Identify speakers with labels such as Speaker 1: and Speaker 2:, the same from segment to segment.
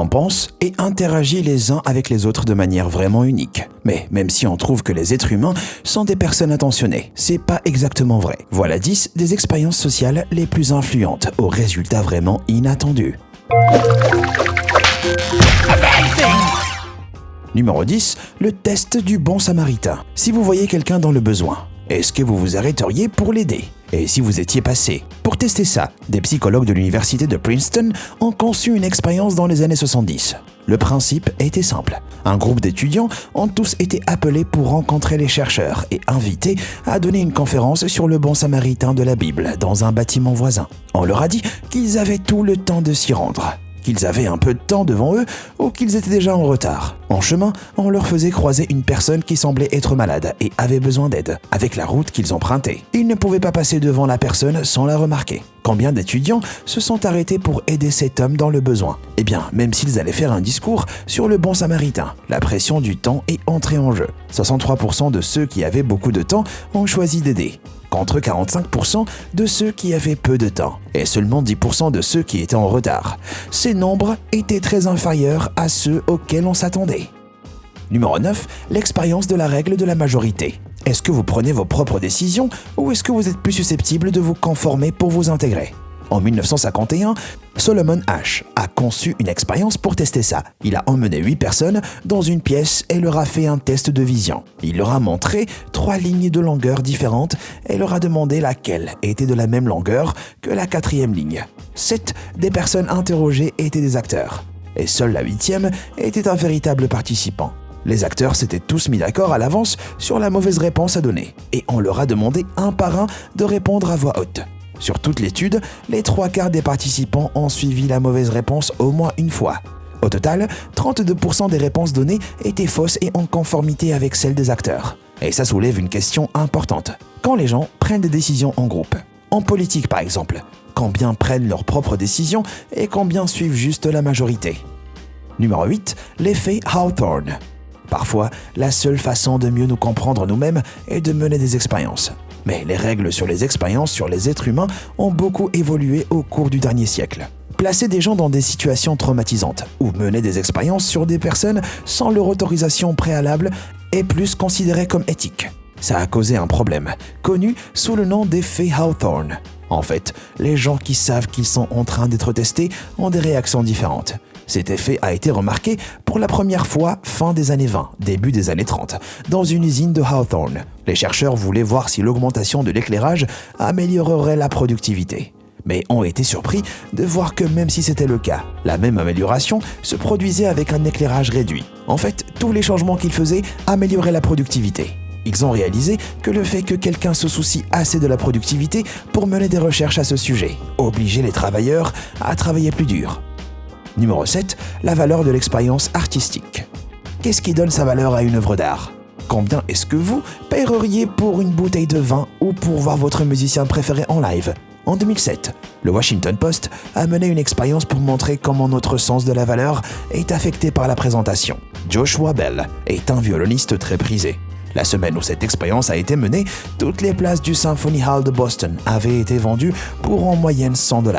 Speaker 1: On pense et interagit les uns avec les autres de manière vraiment unique. Mais même si on trouve que les êtres humains sont des personnes attentionnées, c'est pas exactement vrai. Voilà 10 des expériences sociales les plus influentes, aux résultats vraiment inattendus. Numéro 10, le test du bon samaritain. Si vous voyez quelqu'un dans le besoin, est-ce que vous vous arrêteriez pour l'aider? Et si vous étiez passé? Pour tester ça, des psychologues de l'université de Princeton ont conçu une expérience dans les années 70. Le principe était simple. Un groupe d'étudiants ont tous été appelés pour rencontrer les chercheurs et invités à donner une conférence sur le bon samaritain de la Bible dans un bâtiment voisin. On leur a dit qu'ils avaient tout le temps de s'y rendre, qu'ils avaient un peu de temps devant eux ou qu'ils étaient déjà en retard. En chemin, on leur faisait croiser une personne qui semblait être malade et avait besoin d'aide. Avec la route qu'ils empruntaient, ils ne pouvaient pas passer devant la personne sans la remarquer. Combien d'étudiants se sont arrêtés pour aider cet homme dans le besoin? Eh bien, même s'ils allaient faire un discours sur le bon samaritain, la pression du temps est entrée en jeu. 63% de ceux qui avaient beaucoup de temps ont choisi d'aider, contre 45% de ceux qui avaient peu de temps, et seulement 10% de ceux qui étaient en retard. Ces nombres étaient très inférieurs à ceux auxquels on s'attendait. Numéro 9, l'expérience de la règle de la majorité. Est-ce que vous prenez vos propres décisions ou est-ce que vous êtes plus susceptible de vous conformer pour vous intégrer? En 1951, Solomon Asch a conçu une expérience pour tester ça. Il a emmené 8 personnes dans une pièce et leur a fait un test de vision. Il leur a montré 3 lignes de longueur différentes et leur a demandé laquelle était de la même longueur que la 4e ligne. 7 des personnes interrogées étaient des acteurs et seule la 8e était un véritable participant. Les acteurs s'étaient tous mis d'accord à l'avance sur la mauvaise réponse à donner et on leur a demandé un par un de répondre à voix haute. Sur toute l'étude, les 3/4 des participants ont suivi la mauvaise réponse au moins une fois. Au total, 32% des réponses données étaient fausses et en conformité avec celles des acteurs. Et ça soulève une question importante. Quand les gens prennent des décisions en groupe, en politique par exemple, combien prennent leurs propres décisions et combien suivent juste la majorité? Numéro 8, l'effet Hawthorne. Parfois, la seule façon de mieux nous comprendre nous-mêmes est de mener des expériences. Mais les règles sur les expériences sur les êtres humains ont beaucoup évolué au cours du dernier siècle. Placer des gens dans des situations traumatisantes ou mener des expériences sur des personnes sans leur autorisation préalable est plus considéré comme éthique. Ça a causé un problème, connu sous le nom d'effet Hawthorne. En fait, les gens qui savent qu'ils sont en train d'être testés ont des réactions différentes. Cet effet a été remarqué pour la première fois fin des années 20, début des années 30, dans une usine de Hawthorne. Les chercheurs voulaient voir si l'augmentation de l'éclairage améliorerait la productivité. Mais ont été surpris de voir que même si c'était le cas, la même amélioration se produisait avec un éclairage réduit. En fait, tous les changements qu'ils faisaient amélioraient la productivité. Ils ont réalisé que le fait que quelqu'un se soucie assez de la productivité pour mener des recherches à ce sujet obligeait les travailleurs à travailler plus dur. Numéro 7, la valeur de l'expérience artistique. Qu'est-ce qui donne sa valeur à une œuvre d'art? Combien est-ce que vous paieriez pour une bouteille de vin ou pour voir votre musicien préféré en live? En 2007, le Washington Post a mené une expérience pour montrer comment notre sens de la valeur est affecté par la présentation. Joshua Bell est un violoniste très prisé. La semaine où cette expérience a été menée, toutes les places du Symphony Hall de Boston avaient été vendues pour en moyenne $100.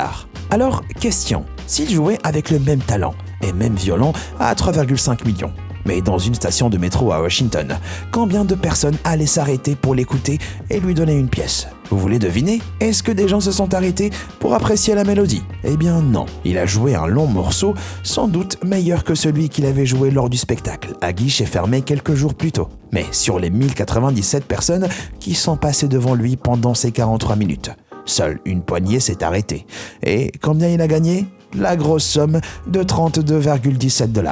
Speaker 1: Alors, question, s'il jouait avec le même talent et même violon à 3,5 millions, mais dans une station de métro à Washington, combien de personnes allaient s'arrêter pour l'écouter et lui donner une pièce? Vous voulez deviner? Est-ce que des gens se sont arrêtés pour apprécier la mélodie? Eh bien non, il a joué un long morceau, sans doute meilleur que celui qu'il avait joué lors du spectacle, à guichet fermé quelques jours plus tôt. Mais sur les 1097 personnes qui sont passées devant lui pendant ces 43 minutes, seule une poignée s'est arrêtée. Et combien il a gagné? La grosse somme de $32,17.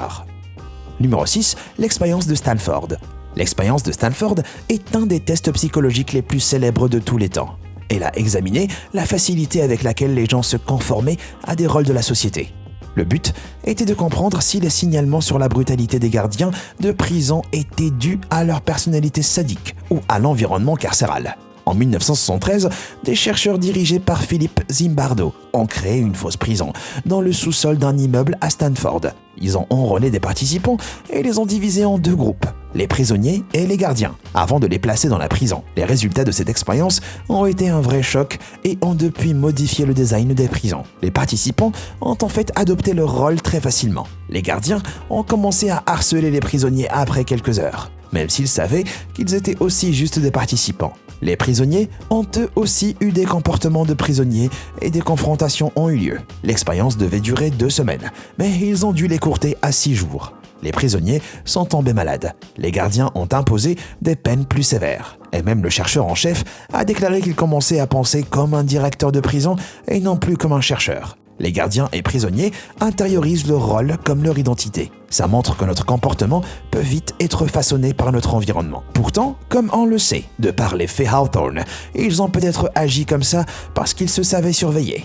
Speaker 1: Numéro 6, l'expérience de Stanford. L'expérience de Stanford est un des tests psychologiques les plus célèbres de tous les temps. Elle a examiné la facilité avec laquelle les gens se conformaient à des rôles de la société. Le but était de comprendre si les signalements sur la brutalité des gardiens de prison étaient dus à leur personnalité sadique ou à l'environnement carcéral. En 1973, des chercheurs dirigés par Philip Zimbardo ont créé une fausse prison dans le sous-sol d'un immeuble à Stanford. Ils ont enrôlé des participants et les ont divisés en 2 groupes. les prisonniers et les gardiens, avant de les placer dans la prison. Les résultats de cette expérience ont été un vrai choc et ont depuis modifié le design des prisons. Les participants ont en fait adopté leur rôle très facilement. Les gardiens ont commencé à harceler les prisonniers après quelques heures, même s'ils savaient qu'ils étaient aussi juste des participants. Les prisonniers ont eux aussi eu des comportements de prisonniers et des confrontations ont eu lieu. L'expérience devait durer 2 semaines, mais ils ont dû l'écourter à 6 jours. Les prisonniers sont tombés malades. Les gardiens ont imposé des peines plus sévères. Et même le chercheur en chef a déclaré qu'il commençait à penser comme un directeur de prison et non plus comme un chercheur. Les gardiens et prisonniers intériorisent leur rôle comme leur identité. Ça montre que notre comportement peut vite être façonné par notre environnement. Pourtant, comme on le sait, de par les faits Hawthorne, ils ont peut-être agi comme ça parce qu'ils se savaient surveiller.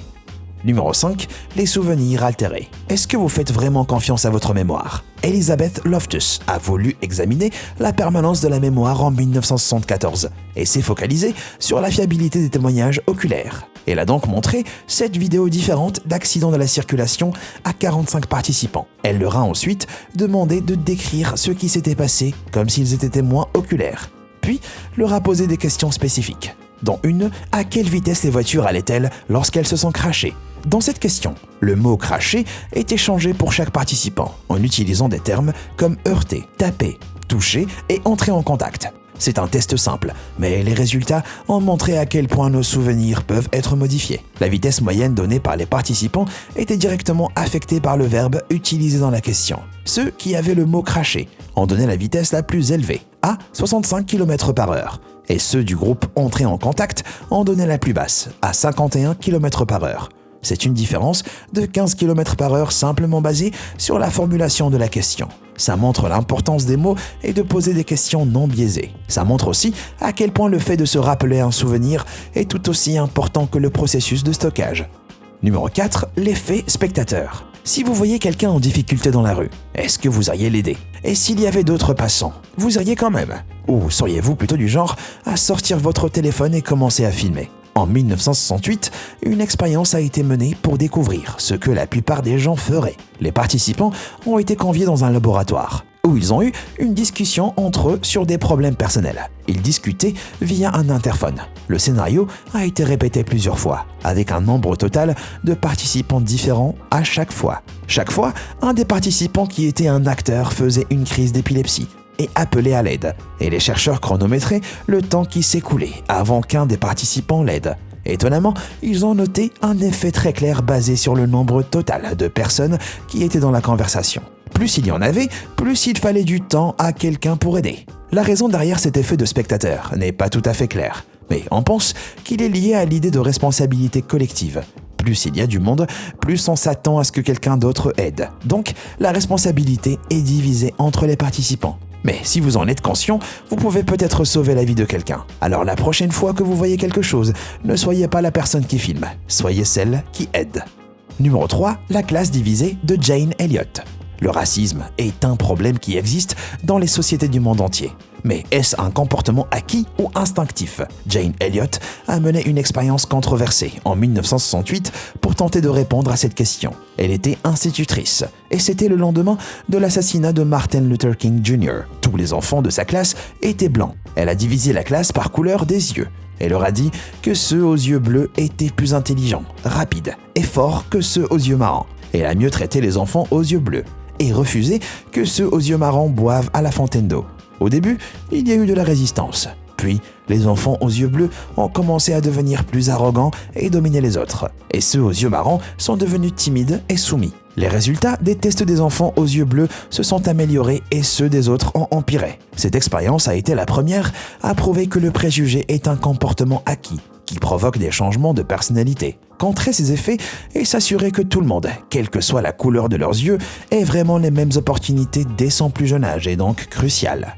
Speaker 1: Numéro 5. Les souvenirs altérés. Est-ce que vous faites vraiment confiance à votre mémoire? Elizabeth Loftus a voulu examiner la permanence de la mémoire en 1974 et s'est focalisée sur la fiabilité des témoignages oculaires. Elle a donc montré 7 vidéos différentes d'accidents de la circulation à 45 participants. Elle leur a ensuite demandé de décrire ce qui s'était passé comme s'ils étaient témoins oculaires. Puis leur a posé des questions spécifiques, dont une, à quelle vitesse les voitures allaient-elles lorsqu'elles se sont crashées? Dans cette question, le mot « cracher » est échangé pour chaque participant en utilisant des termes comme « heurter »,« taper »,« toucher » et « entrer en contact ». C'est un test simple, mais les résultats ont montré à quel point nos souvenirs peuvent être modifiés. La vitesse moyenne donnée par les participants était directement affectée par le verbe utilisé dans la question. Ceux qui avaient le mot « cracher » ont donné la vitesse la plus élevée, à 65 km/h. Et ceux du groupe « entrer en contact » ont donné la plus basse, à 51 km/h. C'est une différence de 15 km/h simplement basée sur la formulation de la question. Ça montre l'importance des mots et de poser des questions non biaisées. Ça montre aussi à quel point le fait de se rappeler un souvenir est tout aussi important que le processus de stockage. Numéro 4. L'effet spectateur. Si vous voyez quelqu'un en difficulté dans la rue, est-ce que vous iriez l'aider? Et s'il y avait d'autres passants, vous iriez quand même? Ou seriez-vous plutôt du genre à sortir votre téléphone et commencer à filmer? En 1968, une expérience a été menée pour découvrir ce que la plupart des gens feraient. Les participants ont été conviés dans un laboratoire où ils ont eu une discussion entre eux sur des problèmes personnels. Ils discutaient via un interphone. Le scénario a été répété plusieurs fois, avec un nombre total de participants différents à chaque fois. Chaque fois, un des participants qui était un acteur faisait une crise d'épilepsie et appelait à l'aide, et les chercheurs chronométraient le temps qui s'écoulait avant qu'un des participants l'aide. Étonnamment, ils ont noté un effet très clair basé sur le nombre total de personnes qui étaient dans la conversation. Plus il y en avait, plus il fallait du temps à quelqu'un pour aider. La raison derrière cet effet de spectateur n'est pas tout à fait claire, mais on pense qu'il est lié à l'idée de responsabilité collective. Plus il y a du monde, plus on s'attend à ce que quelqu'un d'autre aide. Donc, la responsabilité est divisée entre les participants. Mais si vous en êtes conscient, vous pouvez peut-être sauver la vie de quelqu'un. Alors la prochaine fois que vous voyez quelque chose, ne soyez pas la personne qui filme, soyez celle qui aide. Numéro 3. La classe divisée de Jane Elliott. Le racisme est un problème qui existe dans les sociétés du monde entier. Mais est-ce un comportement acquis ou instinctif? Jane Elliott a mené une expérience controversée en 1968 pour tenter de répondre à cette question. Elle était institutrice et c'était le lendemain de l'assassinat de Martin Luther King Jr. Tous les enfants de sa classe étaient blancs. Elle a divisé la classe par couleur des yeux. Elle leur a dit que ceux aux yeux bleus étaient plus intelligents, rapides et forts que ceux aux yeux marrons. Elle a mieux traité les enfants aux yeux bleus et refusé que ceux aux yeux marrons boivent à la fontaine d'eau. Au début, il y a eu de la résistance. Puis, les enfants aux yeux bleus ont commencé à devenir plus arrogants et dominer les autres. Et ceux aux yeux marrons sont devenus timides et soumis. Les résultats des tests des enfants aux yeux bleus se sont améliorés et ceux des autres ont empiré. Cette expérience a été la première à prouver que le préjugé est un comportement acquis qui provoque des changements de personnalité. Contrer ces effets et s'assurer que tout le monde, quelle que soit la couleur de leurs yeux, ait vraiment les mêmes opportunités dès son plus jeune âge est donc crucial.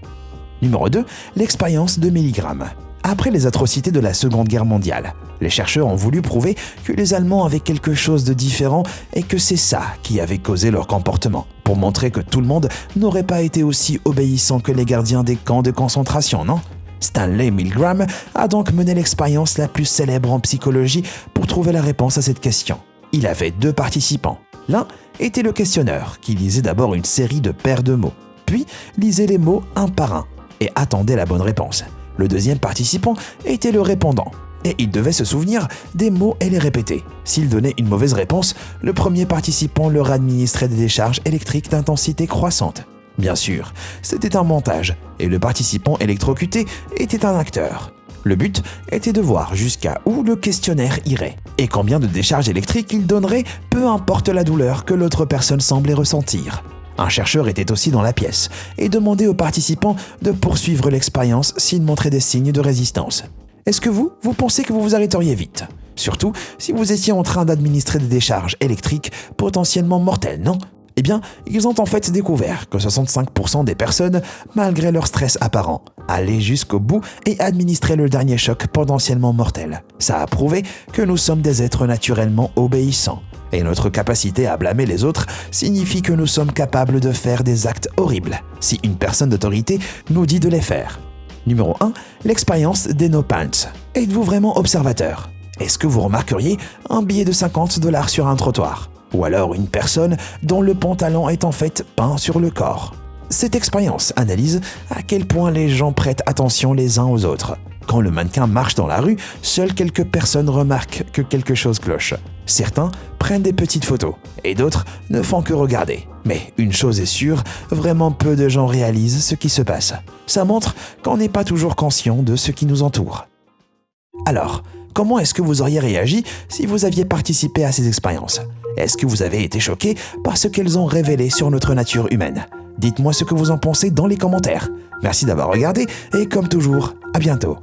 Speaker 1: Numéro 2. L'expérience de Milgram. Après les atrocités de la Seconde Guerre mondiale, les chercheurs ont voulu prouver que les Allemands avaient quelque chose de différent et que c'est ça qui avait causé leur comportement, pour montrer que tout le monde n'aurait pas été aussi obéissant que les gardiens des camps de concentration, non? Stanley Milgram a donc mené l'expérience la plus célèbre en psychologie pour trouver la réponse à cette question. Il avait 2 participants. L'un était le questionneur, qui lisait d'abord une série de paires de mots. Puis, lisez les mots un par un et attendez la bonne réponse. Le deuxième participant était le répondant et il devait se souvenir des mots et les répéter. S'il donnait une mauvaise réponse, le premier participant leur administrait des décharges électriques d'intensité croissante. Bien sûr, c'était un montage et le participant électrocuté était un acteur. Le but était de voir jusqu'à où le questionnaire irait et combien de décharges électriques il donnerait, peu importe la douleur que l'autre personne semblait ressentir. Un chercheur était aussi dans la pièce et demandait aux participants de poursuivre l'expérience s'ils montraient des signes de résistance. Est-ce que vous pensez que vous vous arrêteriez vite? Surtout si vous étiez en train d'administrer des décharges électriques potentiellement mortelles, non? Eh bien, ils ont en fait découvert que 65% des personnes, malgré leur stress apparent, allaient jusqu'au bout et administraient le dernier choc potentiellement mortel. Ça a prouvé que nous sommes des êtres naturellement obéissants. Et notre capacité à blâmer les autres signifie que nous sommes capables de faire des actes horribles si une personne d'autorité nous dit de les faire. Numéro 1. L'expérience des no pants. Êtes-vous vraiment observateur? Est-ce que vous remarqueriez un billet de $50 sur un trottoir? Ou alors une personne dont le pantalon est en fait peint sur le corps? Cette expérience analyse à quel point les gens prêtent attention les uns aux autres. Quand le mannequin marche dans la rue, seules quelques personnes remarquent que quelque chose cloche. Certains prennent des petites photos et d'autres ne font que regarder. Mais une chose est sûre, vraiment peu de gens réalisent ce qui se passe. Ça montre qu'on n'est pas toujours conscient de ce qui nous entoure. Alors, comment est-ce que vous auriez réagi si vous aviez participé à ces expériences? Est-ce que vous avez été choqué par ce qu'elles ont révélé sur notre nature humaine? Dites-moi ce que vous en pensez dans les commentaires. Merci d'avoir regardé et comme toujours, à bientôt.